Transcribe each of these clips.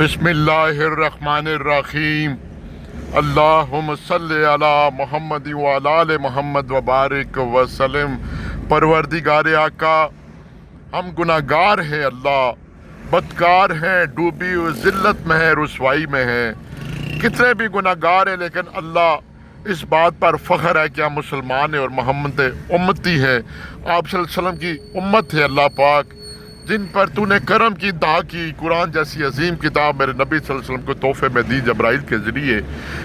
بسم اللہ الرحمن الرحیم اللہم صلی علی محمد وعلی آل محمد وبارک وسلم۔ پروردگار آقا، ہم گناہگار ہیں اللہ، بدکار ہیں، ڈوبی ہوئی ذلت میں ہیں، رسوائی میں ہیں، کتنے بھی گناہگار ہیں، لیکن اللہ اس بات پر فخر ہے کہ ہم مسلمان ہیں اور محمد امتی ہیں، آپ صلی اللہ علیہ وسلم کی امت ہے۔ اللہ پاک جن پر تو نے کرم کی دعا کی، قرآن جیسی عظیم کتاب میرے نبی صلی اللہ علیہ وسلم کو تحفے میں دی جبرائیل کے ذریعے،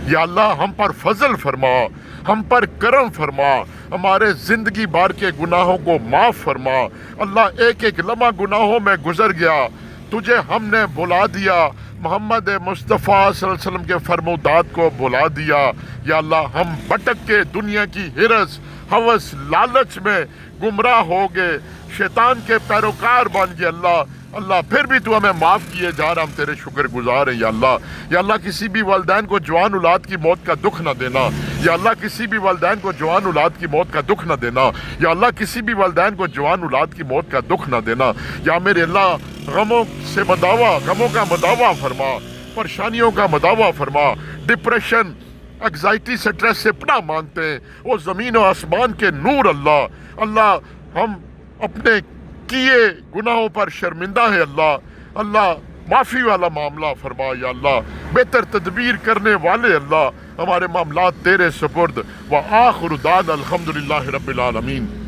یا اللہ ہم پر فضل فرما، ہم پر کرم فرما، ہمارے زندگی بھر کے گناہوں کو معاف فرما۔ اللہ ایک ایک لمحہ گناہوں میں گزر گیا، تجھے ہم نے بھلا دیا، محمد مصطفیٰ صلی اللہ علیہ وسلم کے فرمودات کو بھلا دیا۔ یا اللہ ہم بھٹک کے دنیا کی ہرس، ہوس، لالچ میں گمراہ ہو گئے، شیطان کے پیروکار بن گئے۔ اللہ پھر بھی تو ہمیں معاف کیے جا رہا، ہم تیرے شکر گزار ہیں۔ یا اللہ کسی بھی والدین کو جوان اولاد کی موت کا دکھ نہ دینا۔ یا اللہ کسی بھی والدین کو جوان اولاد کی موت کا دکھ نہ دینا۔ یا اللہ کسی بھی والدین کو جوان اولاد کی موت کا دکھ نہ دینا۔ یا میرے اللہ غموں کا مداوع فرما، پریشانیوں کا مداوع فرما، ڈپریشن، انگزائٹی، سٹریس سے پناہ مانگتے ہیں، وہ زمین و آسمان کے نور۔ اللہ ہم اپنے کیے گناہوں پر شرمندہ ہے۔ اللہ معافی والا معاملہ فرما۔ یا اللہ بہتر تدبیر کرنے والے اللہ، ہمارے معاملات تیرے سپرد۔ وآخر دعوانا الحمدللہ رب العالمین۔